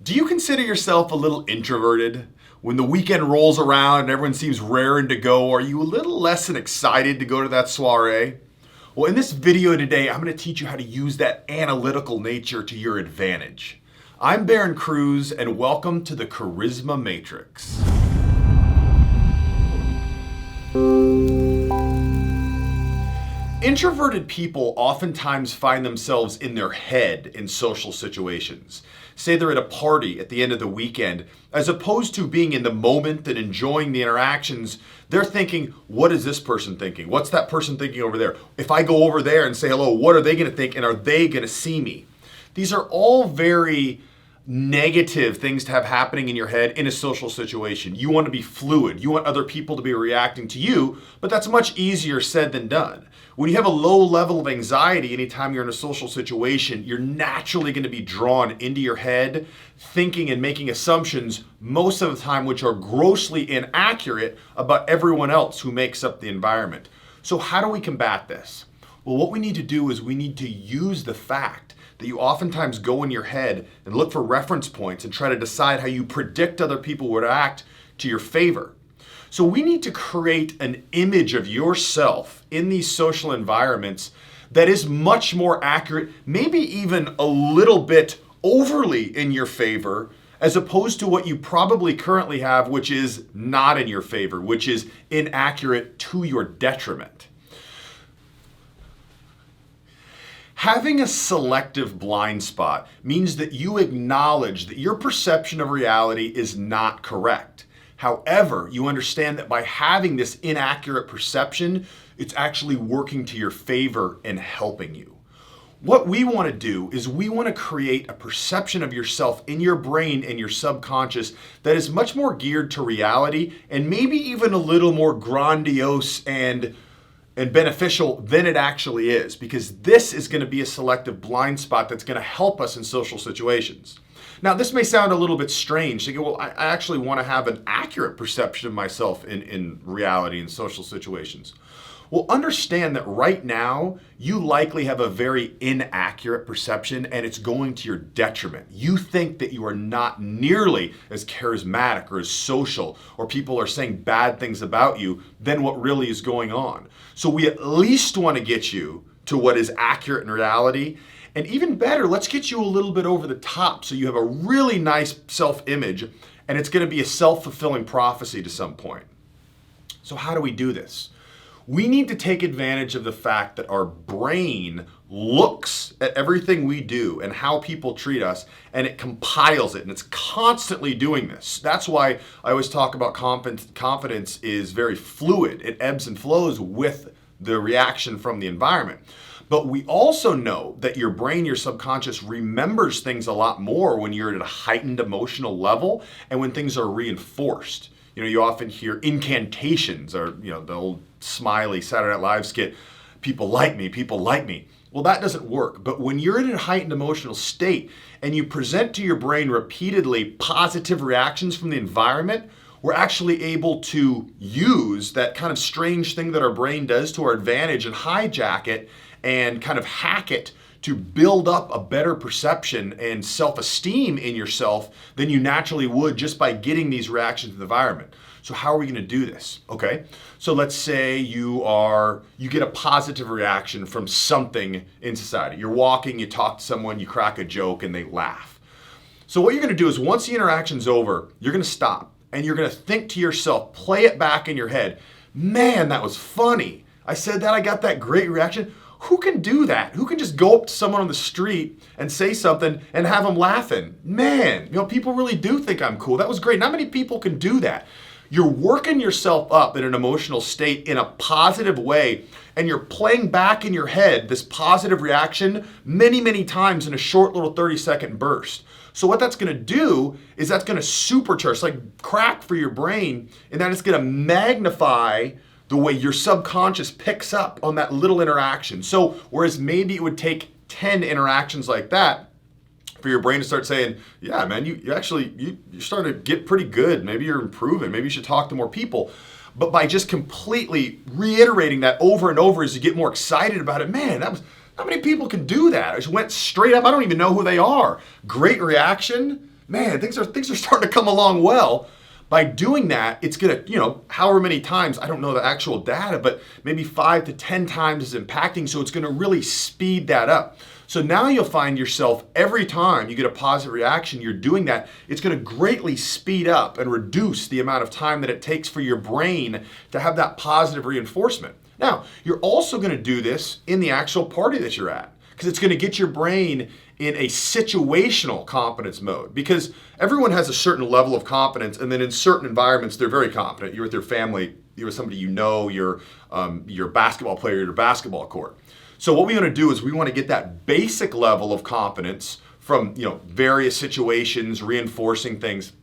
Do you consider yourself a little introverted? When the weekend rolls around and everyone seems raring to go, are you a little less than excited to go to that soiree? Well, in this video today, I'm going to teach you how to use that analytical nature to your advantage. I'm Barron Cruz, and welcome to the Charisma Matrix. Introverted people oftentimes find themselves in their head in social situations. Say they're at a party at the end of the weekend, as opposed to being in the moment and enjoying the interactions, they're thinking, what is this person thinking? What's that person thinking over there? If I go over there and say hello, what are they going to think, and are they going to see me? These are all very negative things to have happening in your head in a social situation. You want to be fluid. You want other people to be reacting to you, but that's much easier said than done. When you have a low level of anxiety anytime you're in a social situation, you're naturally going to be drawn into your head, thinking and making assumptions most of the time which are grossly inaccurate about everyone else who makes up the environment. So how do we combat this? Well, what we need to do is we need to use the fact that you oftentimes go in your head and look for reference points and try to decide how you predict other people would act to your favor. So we need to create an image of yourself in these social environments that is much more accurate, maybe even a little bit overly in your favor, as opposed to what you probably currently have, which is not in your favor, which is inaccurate to your detriment. Having a selective blind spot means that you acknowledge that your perception of reality is not correct. However, you understand that by having this inaccurate perception, it's actually working to your favor and helping you. What we want to do is we want to create a perception of yourself in your brain and your subconscious that is much more geared to reality and maybe even a little more grandiose and beneficial than it actually is, because this is going to be a selective blind spot that's going to help us in social situations. Now, this may sound a little bit strange. Thinking, well, I actually want to have an accurate perception of myself in reality in social situations. Well, understand that right now, you likely have a very inaccurate perception and it's going to your detriment. You think that you are not nearly as charismatic or as social, or people are saying bad things about you than what really is going on. So we at least want to get you to what is accurate in reality. And even better, let's get you a little bit over the top so you have a really nice self-image, and it's going to be a self-fulfilling prophecy to some point. So how do we do this? We need to take advantage of the fact that our brain looks at everything we do and how people treat us, and it compiles it, and it's constantly doing this. That's why I always talk about confidence is very fluid. It ebbs and flows with the reaction from the environment. But we also know that your brain, your subconscious, remembers things a lot more when you're at a heightened emotional level and when things are reinforced. You know, you often hear incantations, or, you know, the old smiley Saturday Night Live skit, people like me, people like me. Well, that doesn't work. But when you're in a heightened emotional state and you present to your brain repeatedly positive reactions from the environment, we're actually able to use that kind of strange thing that our brain does to our advantage and hijack it and kind of hack it to build up a better perception and self-esteem in yourself than you naturally would just by getting these reactions in the environment. So how are we going to do this? Okay, so let's say you get a positive reaction from something in society. You're walking, you talk to someone, you crack a joke, and they laugh. So what you're going to do is once the interaction's over, you're going to stop and you're going to think to yourself, play it back in your head. Man, that was funny. I said that, I got that great reaction. Who can do that? Who can just go up to someone on the street and say something and have them laughing? Man, you know, people really do think I'm cool. That was great. Not many people can do that. You're working yourself up in an emotional state in a positive way, and you're playing back in your head this positive reaction many, many times in a short little 30-second burst. So what that's going to do is that's going to supercharge, like crack for your brain, and that it's going to magnify the way your subconscious picks up on that little interaction. So whereas maybe it would take 10 interactions like that for your brain to start saying, yeah, man, you're starting to get pretty good. Maybe you're improving. Maybe you should talk to more people. But by just completely reiterating that over and over as you get more excited about it, man, that was How many people can do that? I just went straight up. I don't even know who they are. Great reaction. man, things are starting to come along well. By doing that, it's gonna, however many times, I don't know the actual data, but maybe 5 to 10 times is impacting. So it's gonna really speed that up. So now you'll find yourself every time you get a positive reaction, you're doing that, it's gonna greatly speed up and reduce the amount of time that it takes for your brain to have that positive reinforcement. Now, you're also gonna do this in the actual party that you're at, because it's gonna get your brain in a situational competence mode, because everyone has a certain level of competence, and then in certain environments they're very competent. You're with your family, you're with somebody you're a basketball player at your basketball court. So what we want to do is we want to get that basic level of competence from various situations, reinforcing things,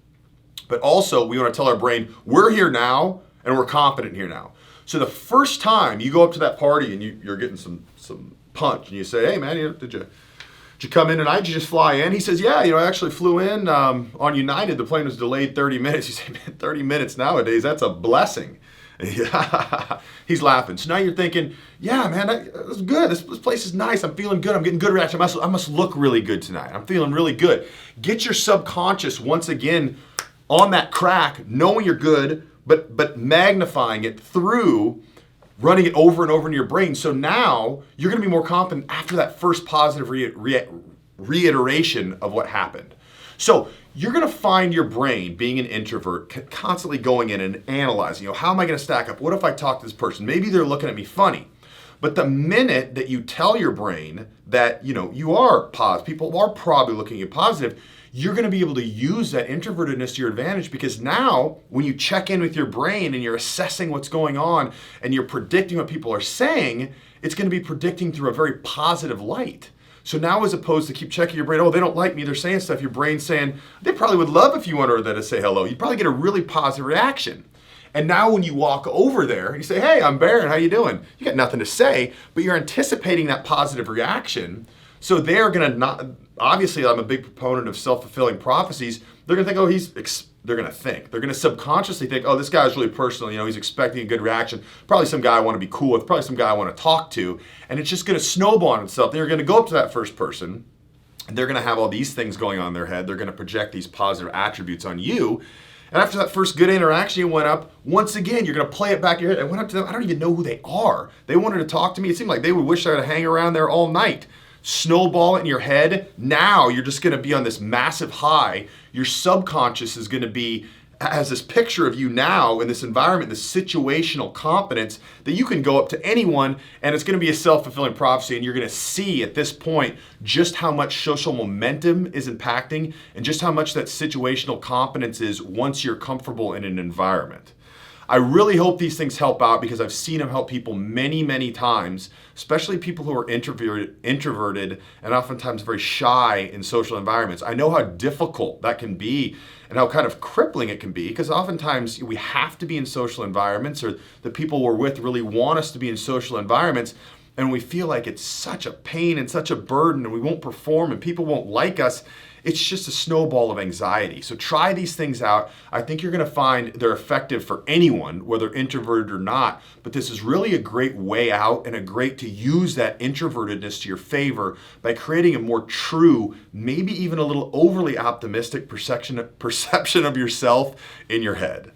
but also we want to tell our brain we're here now and we're competent here now. So the first time you go up to that party and you're getting some punch and you say, hey man, did you come in tonight? Did you just fly in? He says, yeah, I actually flew in on United. The plane was delayed 30 minutes. You say, man, 30 minutes nowadays, that's a blessing. He's laughing. So now you're thinking, yeah, man, that's good. This place is nice. I'm feeling good. I'm getting good reaction. I must look really good tonight. I'm feeling really good. Get your subconscious once again on that crack, knowing you're good, but magnifying it through running it over and over in your brain. So now you're going to be more confident after that first positive reiteration of what happened. So you're going to find your brain, being an introvert, constantly going in and analyzing, how am I going to stack up? What if I talk to this person? Maybe they're looking at me funny. But the minute that you tell your brain that, you are positive, people are probably looking at you positive, you're going to be able to use that introvertedness to your advantage, because now when you check in with your brain and you're assessing what's going on and you're predicting what people are saying, it's going to be predicting through a very positive light. So now, as opposed to keep checking your brain, oh, they don't like me, they're saying stuff, your brain's saying, they probably would love if you wanted them to say hello. You'd probably get a really positive reaction. And now when you walk over there and you say, hey, I'm Barron, how you doing? You got nothing to say, but you're anticipating that positive reaction. So they're going to not, obviously I'm a big proponent of self-fulfilling prophecies. They're going to think, they're going to subconsciously think, oh, this guy's really personal. He's expecting a good reaction. Probably some guy I want to be cool with, probably some guy I want to talk to. And it's just going to snowball on itself. Then you're going to go up to that first person, and they're going to have all these things going on in their head. They're going to project these positive attributes on you. And after that first good interaction, you went up, once again, you're going to play it back in your head. I went up to them. I don't even know who they are. They wanted to talk to me. It seemed like they would wish I would hang around there all night. Snowball it in your head. Now you're just going to be on this massive high. Your subconscious is going to be as this picture of you now in this environment, this situational competence that you can go up to anyone, and it's going to be a self-fulfilling prophecy, and you're going to see at this point just how much social momentum is impacting and just how much that situational competence is once you're comfortable in an environment. I really hope these things help out, because I've seen them help people many, many times, especially people who are introverted and oftentimes very shy in social environments. I know how difficult that can be and how kind of crippling it can be, because oftentimes we have to be in social environments, or the people we're with really want us to be in social environments, and we feel like it's such a pain and such a burden, and we won't perform and people won't like us. It's just a snowball of anxiety. So try these things out. I think you're going to find they're effective for anyone, whether introverted or not. But this is really a great way out, and a great to use that introvertedness to your favor by creating a more true, maybe even a little overly optimistic perception of yourself in your head.